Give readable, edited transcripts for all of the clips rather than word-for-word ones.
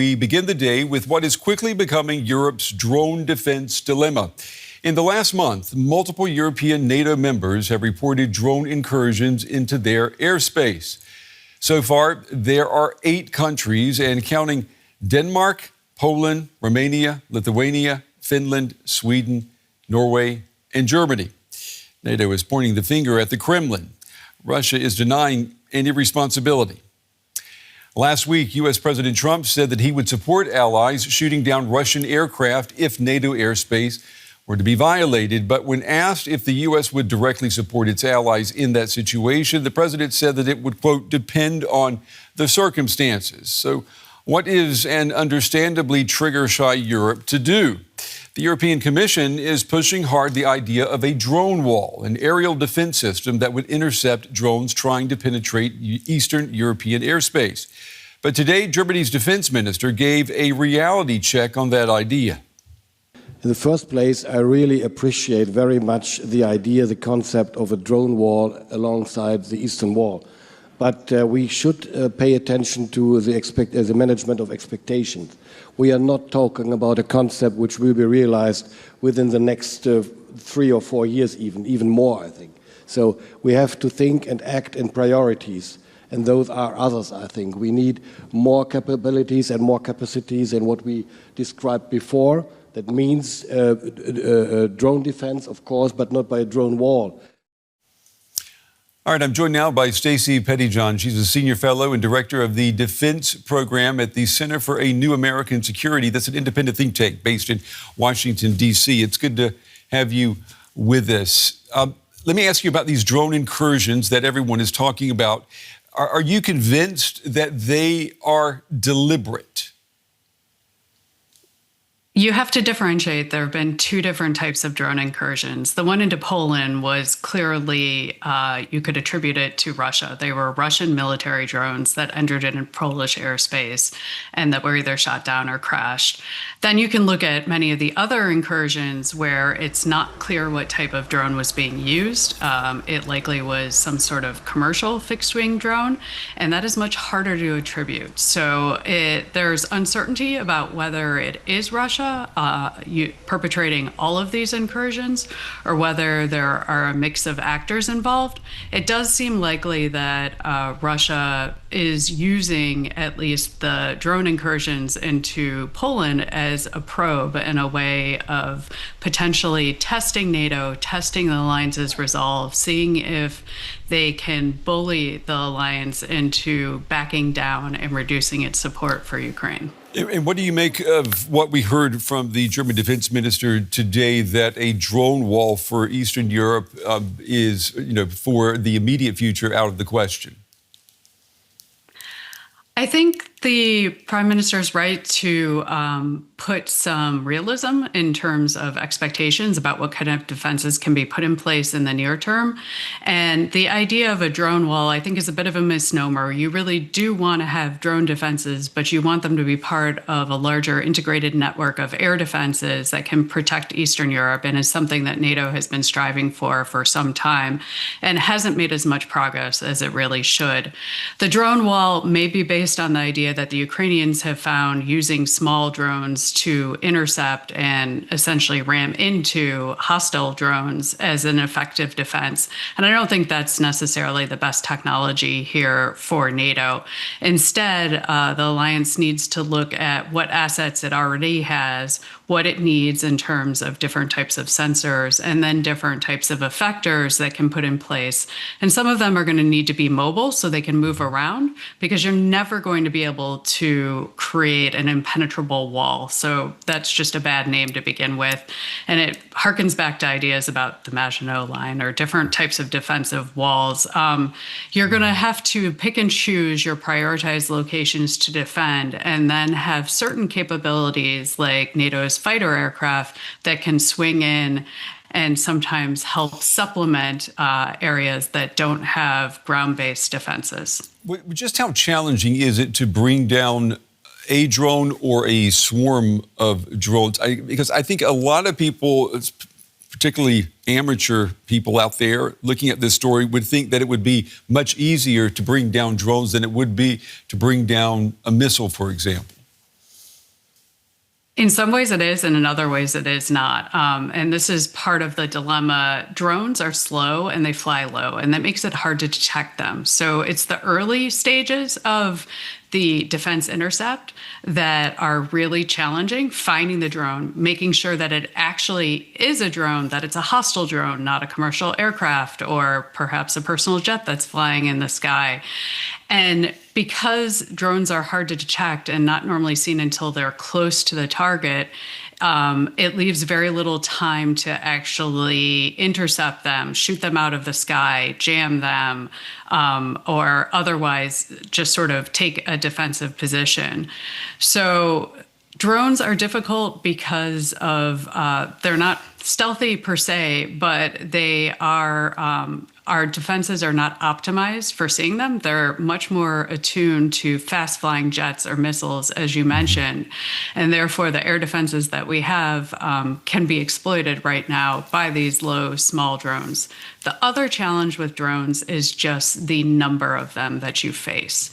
We begin the day with what is quickly becoming Europe's drone defense dilemma. In the last month, multiple European NATO members have reported drone incursions into their airspace. So far, there are 8 countries and counting: Denmark, Poland, Romania, Lithuania, Finland, Sweden, Norway, and Germany. NATO is pointing the finger at the Kremlin. Russia is denying any responsibility. Last week, U.S. President Trump said that he would support allies shooting down Russian aircraft if NATO airspace were to be violated. But when asked if the U.S. would directly support its allies in that situation, the president said that it would, quote, depend on the circumstances. So what is an understandably trigger-shy Europe to do? The European Commission is pushing hard the idea of a drone wall, an aerial defense system that would intercept drones trying to penetrate Eastern European airspace. But today, Germany's defense minister gave a reality check on that idea. In the first place, I really appreciate very much the idea, the concept of a drone wall alongside the Eastern Wall. But we should pay attention to the management of expectations. We are not talking about a concept which will be realized within the next 3 or 4 years, even more, I think. So we have to think and act in priorities, and those are others, I think. We need more capabilities and more capacities in what we described before. That means drone defense, of course, but not by a drone wall. All right, I'm joined now by Stacie Pettyjohn. She's a senior fellow and director of the Defense Program at the Center for a New American Security. That's an independent think tank based in Washington, D.C. It's good to have you with us. Let me ask you about these drone incursions that everyone is talking about. Are you convinced that they are deliberate? You have to differentiate. There have been 2 different types of drone incursions. The one into Poland was clearly, you could attribute it to Russia. They were Russian military drones that entered in Polish airspace and that were either shot down or crashed. Then you can look at many of the other incursions where it's not clear what type of drone was being used. It likely was some sort of commercial fixed-wing drone, and that is much harder to attribute. So there's uncertainty about whether it is Russia perpetrating all of these incursions, or whether there are a mix of actors involved. It does seem likely that Russia is using at least the drone incursions into Poland as a probe and a way of potentially testing NATO, testing the alliance's resolve, seeing if they can bully the alliance into backing down and reducing its support for Ukraine. And what do you make of what we heard from the German defense minister today, that a drone wall for Eastern Europe is, for the immediate future, out of the question? I think the Prime Minister is right to put some realism in terms of expectations about what kind of defenses can be put in place in the near term. And the idea of a drone wall, I think, is a bit of a misnomer. You really do want to have drone defenses, but you want them to be part of a larger integrated network of air defenses that can protect Eastern Europe, and is something that NATO has been striving for some time and hasn't made as much progress as it really should. The drone wall may be based on the idea that the Ukrainians have found using small drones to intercept and essentially ram into hostile drones as an effective defense. And I don't think that's necessarily the best technology here for NATO. Instead, the alliance needs to look at what assets it already has, what it needs in terms of different types of sensors, and then different types of effectors that can put in place. And some of them are going to need to be mobile so they can move around, because you're never going to be able to create an impenetrable wall. So that's just a bad name to begin with. And it harkens back to ideas about the Maginot Line or different types of defensive walls. You're going to have to pick and choose your prioritized locations to defend, and then have certain capabilities like NATO's fighter aircraft that can swing in and sometimes help supplement areas that don't have ground-based defenses. Just how challenging is it to bring down a drone or a swarm of drones? Because I think a lot of people, particularly amateur people out there looking at this story, would think that it would be much easier to bring down drones than it would be to bring down a missile, for example. In some ways it is, and in other ways it is not. And this is part of the dilemma. Drones are slow and they fly low, and that makes it hard to detect them. So it's the early stages of the defense intercept that are really challenging, finding the drone, making sure that it actually is a drone, that it's a hostile drone, not a commercial aircraft or perhaps a personal jet that's flying in the sky. And because drones are hard to detect and not normally seen until they're close to the target, it leaves very little time to actually intercept them, shoot them out of the sky, jam them, or otherwise just sort of take a defensive position. So drones are difficult because of they're not stealthy per se, but they are our defenses are not optimized for seeing them. They're much more attuned to fast flying jets or missiles, as you mentioned. And therefore, the air defenses that we have can be exploited right now by these low, small drones. The other challenge with drones is just the number of them that you face.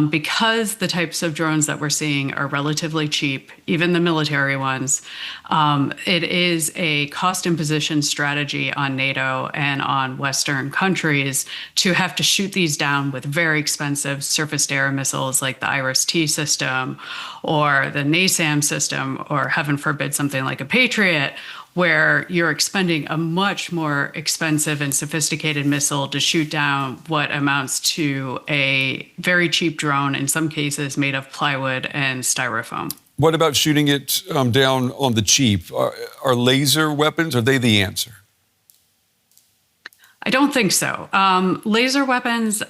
Because the types of drones that we're seeing are relatively cheap, even the military ones, it is a cost imposition strategy on NATO and on Western countries to have to shoot these down with very expensive surface-to-air missiles like the IRIS-T system or the NASAM system, or heaven forbid, something like a Patriot, where you're expending a much more expensive and sophisticated missile to shoot down what amounts to a very cheap drone, in some cases made of plywood and styrofoam. What about shooting it down on the cheap? Are laser weapons, are they the answer? I don't think so. Laser weapons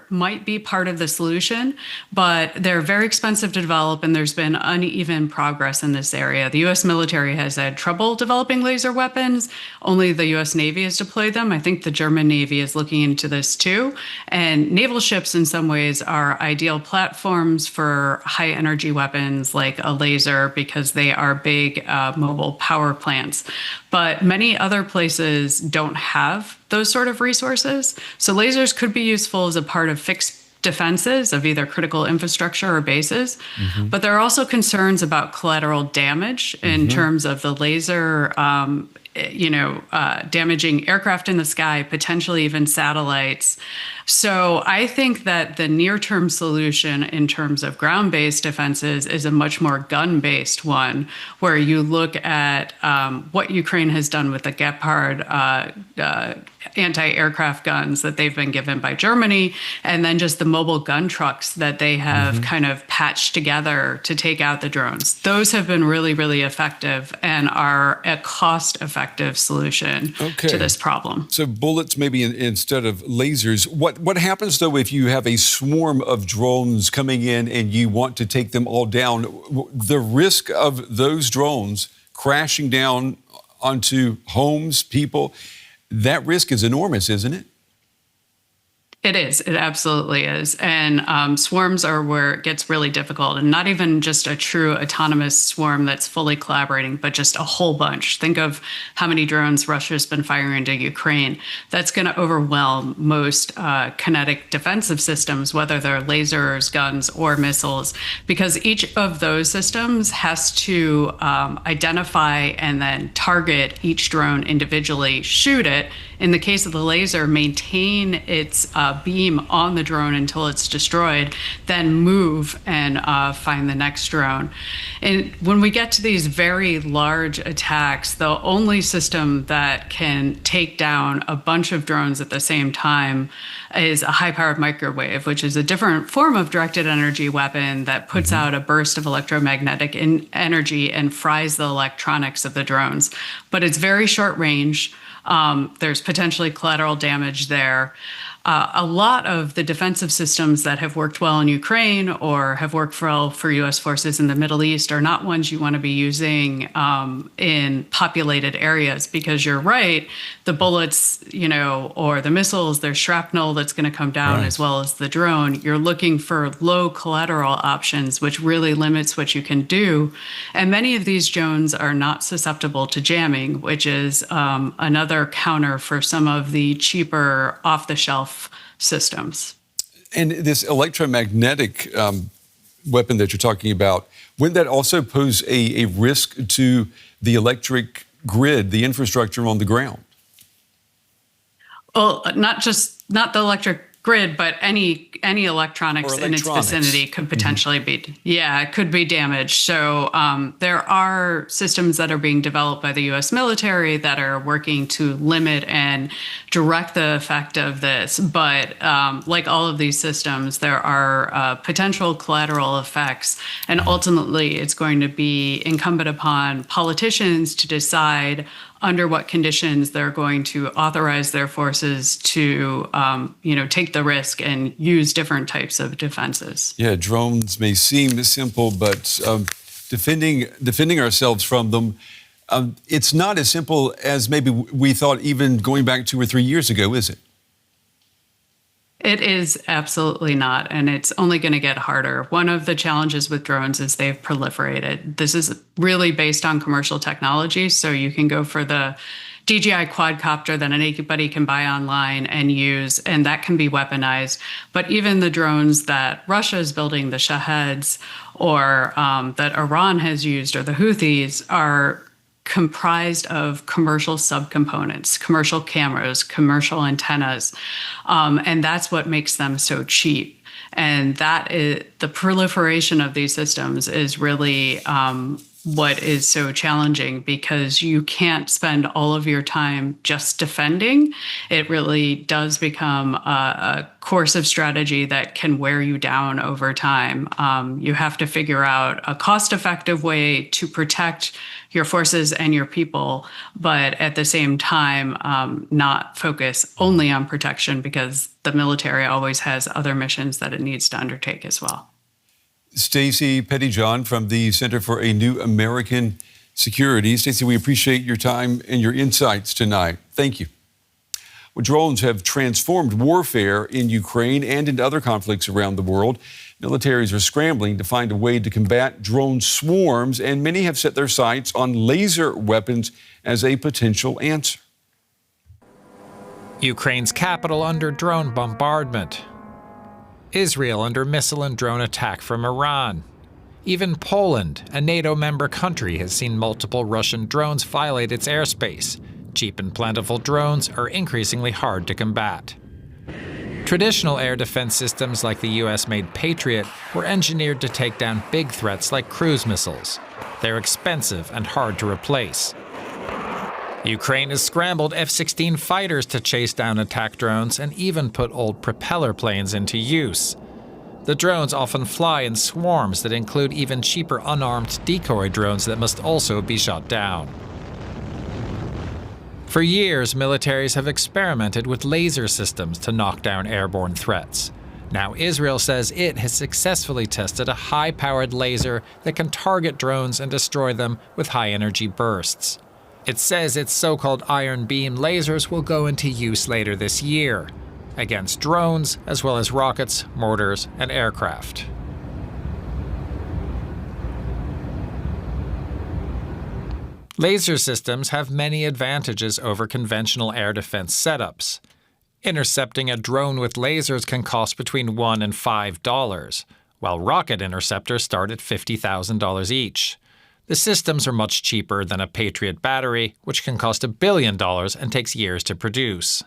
might be part of the solution, but they're very expensive to develop, and there's been uneven progress in this area. The U.S. military has had trouble developing laser weapons. Only the U.S. Navy has deployed them. I think the German Navy is looking into this too. And naval ships, in some ways, are ideal platforms for high energy weapons like a laser because they are big mobile power plants. But many other places don't have those sort of resources. So lasers could be useful as a part of fixed defenses of either critical infrastructure or bases. But there are also concerns about collateral damage in terms of the laser, damaging aircraft in the sky, potentially even satellites. So I think that the near-term solution in terms of ground-based defenses is a much more gun-based one, where you look at what Ukraine has done with the Gepard anti-aircraft guns that they've been given by Germany, and then just the mobile gun trucks that they have kind of patched together to take out the drones. Those have been really, really effective and are a cost-effective solution to this problem. So bullets maybe instead of lasers. What happens, though, if you have a swarm of drones coming in and you want to take them all down? The risk of those drones crashing down onto homes, people, that risk is enormous, isn't it? It is. It absolutely is. And swarms are where it gets really difficult, and not even just a true autonomous swarm that's fully collaborating, but just a whole bunch. Think of how many drones Russia's been firing into Ukraine. That's going to overwhelm most kinetic defensive systems, whether they're lasers, guns, or missiles, because each of those systems has to identify and then target each drone individually, shoot it. In the case of the laser, maintain its beam on the drone until it's destroyed, then move and find the next drone. And when we get to these very large attacks, the only system that can take down a bunch of drones at the same time is a high-powered microwave, which is a different form of directed energy weapon that puts out a burst of electromagnetic energy and fries the electronics of the drones. But it's very short range. There's potentially collateral damage there. A lot of the defensive systems that have worked well in Ukraine or have worked well for U.S. forces in the Middle East are not ones you want to be using in populated areas, because you're right, the bullets, or the missiles, there's shrapnel that's going to come down as well as the drone. You're looking for low collateral options, which really limits what you can do. And many of these drones are not susceptible to jamming, which is another counter for some of the cheaper off-the-shelf systems. And this electromagnetic weapon that you're talking about, Wouldn't that also pose a risk to the electric grid, the infrastructure on the ground? Well, not the electric grid, but any electronics in its vicinity could potentially could be damaged. So there are systems that are being developed by the U.S. military that are working to limit and direct the effect of this. But like all of these systems, there are potential collateral effects, and ultimately it's going to be incumbent upon politicians to decide under what conditions they're going to authorize their forces to, take the risk and use different types of defenses. Yeah, drones may seem simple, but defending ourselves from them, it's not as simple as maybe we thought even going back 2 or 3 years ago, is it? It is absolutely not, and it's only going to get harder. One of the challenges with drones is they've proliferated. This is really based on commercial technology, so you can go for the DJI quadcopter that anybody can buy online and use, and that can be weaponized. But even the drones that Russia is building, the Shaheds, or that Iran has used, or the Houthis, are comprised of commercial subcomponents, commercial cameras, commercial antennas, and that's what makes them so cheap. And that is the proliferation of these systems is really what is so challenging, because you can't spend all of your time just defending. It really does become a course of strategy that can wear you down over time. You have to figure out a cost-effective way to protect your forces and your people, but at the same time, not focus only on protection, because the military always has other missions that it needs to undertake as well. Stacie Pettyjohn from the Center for a New American Security. Stacie, we appreciate your time and your insights tonight. Thank you. Well, drones have transformed warfare in Ukraine and in other conflicts around the world. Militaries are scrambling to find a way to combat drone swarms, and many have set their sights on laser weapons as a potential answer. Ukraine's capital under drone bombardment. Israel under missile and drone attack from Iran. Even Poland, a NATO member country, has seen multiple Russian drones violate its airspace. Cheap and plentiful drones are increasingly hard to combat. Traditional air defense systems like the US-made Patriot were engineered to take down big threats like cruise missiles. They're expensive and hard to replace. Ukraine has scrambled F-16 fighters to chase down attack drones and even put old propeller planes into use. The drones often fly in swarms that include even cheaper unarmed decoy drones that must also be shot down. For years, militaries have experimented with laser systems to knock down airborne threats. Now Israel says it has successfully tested a high-powered laser that can target drones and destroy them with high-energy bursts. It says its so-called iron beam lasers will go into use later this year, against drones as well as rockets, mortars, and aircraft. Laser systems have many advantages over conventional air defense setups. Intercepting a drone with lasers can cost between $1 and $5, while rocket interceptors start at $50,000 each. The systems are much cheaper than a Patriot battery, which can cost $1 billion and takes years to produce.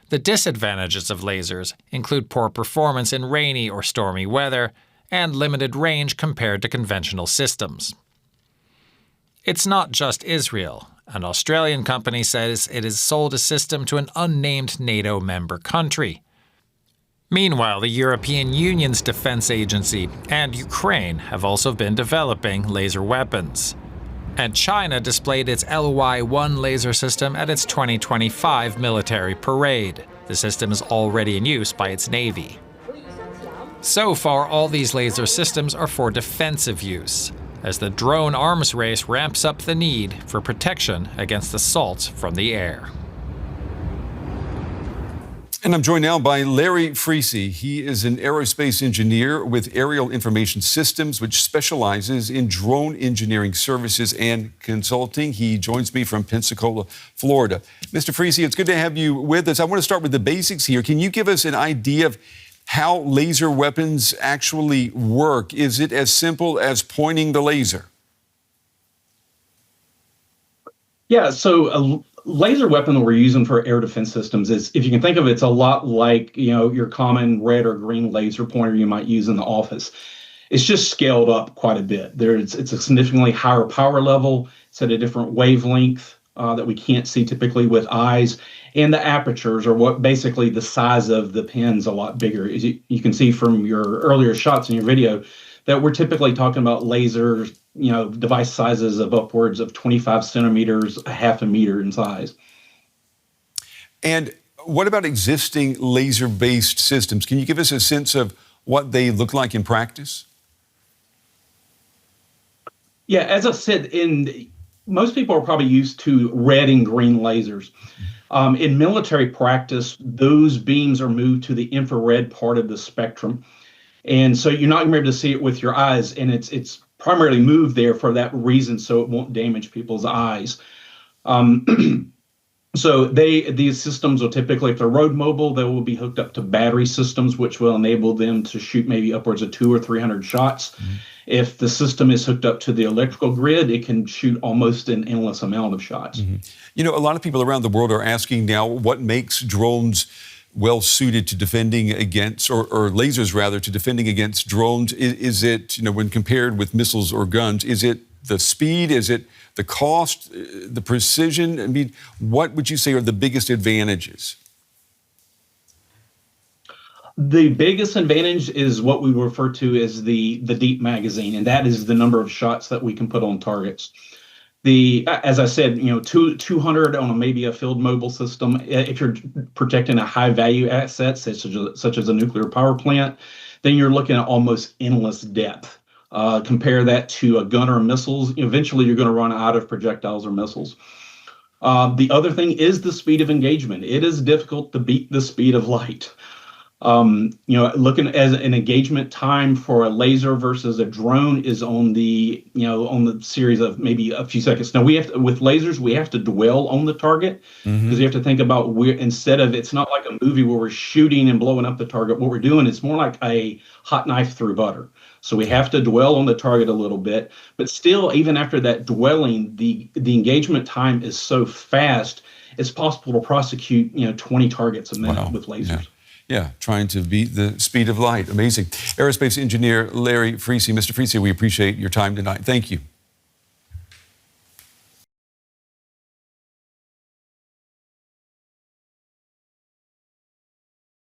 The disadvantages of lasers include poor performance in rainy or stormy weather and limited range compared to conventional systems. It's not just Israel. An Australian company says it has sold a system to an unnamed NATO member country. Meanwhile, the European Union's defense agency and Ukraine have also been developing laser weapons. And China displayed its LY-1 laser system at its 2025 military parade. The system is already in use by its Navy. So far, all these laser systems are for defensive use, as the drone arms race ramps up the need for protection against assaults from the air. And I'm joined now by Larry Friese. He is an aerospace engineer with Aerial Information Systems, which specializes in drone engineering services and consulting. He joins me from Pensacola, Florida. Mr. Friese, it's good to have you with us. I want to start with the basics here. Can you give us an idea of how laser weapons actually work. Is it as simple as pointing the laser? Yeah, so a laser weapon that we're using for air defense systems is, if you can think of it, it's a lot like, your common red or green laser pointer you might use in the office. It's just scaled up quite a bit. It's a significantly higher power level. It's at a different wavelength that we can't see typically with eyes. And the apertures are what basically the size of the pin's a lot bigger. As you can see from your earlier shots in your video, that we're typically talking about lasers, device sizes of upwards of 25 centimeters, a half a meter in size. And what about existing laser-based systems? Can you give us a sense of what they look like in practice? Yeah, as I said, most people are probably used to red and green lasers. In military practice, those beams are moved to the infrared part of the spectrum. And so you're not going to be able to see it with your eyes, and it's primarily moved there for that reason, so it won't damage people's eyes. So these systems will typically, if they're road mobile, they will be hooked up to battery systems, which will enable them to shoot maybe upwards of 200 or 300 shots. Mm-hmm. If the system is hooked up to the electrical grid, it can shoot almost an endless amount of shots. Mm-hmm. A lot of people around the world are asking now what makes drones well suited to defending against, or lasers rather, to defending against drones. Is it, when compared with missiles or guns, is it the speed? Is it the cost, the precision? I mean, what would you say are the biggest advantages? The biggest advantage is what we refer to as the deep magazine, and that is the number of shots that we can put on targets. As I said, 200 on maybe a field mobile system. If you're protecting a high value asset, such as a nuclear power plant, then you're looking at almost endless depth. Compare that to a gun or missiles. Eventually, you're going to run out of projectiles or missiles. The other thing is the speed of engagement. It is difficult to beat the speed of light. Looking at an engagement time for a laser versus a drone is on the series of maybe a few seconds. Now with lasers, we have to dwell on the target because you have to think about it's not like a movie where we're shooting and blowing up the target. What we're doing is more like a hot knife through butter. So we have to dwell on the target a little bit, but still, even after that dwelling, the engagement time is so fast, it's possible to prosecute 20 targets a minute with lasers. Yeah, trying to beat the speed of light. Amazing. Aerospace engineer Larry Friese. Mr. Friese, we appreciate your time tonight. Thank you.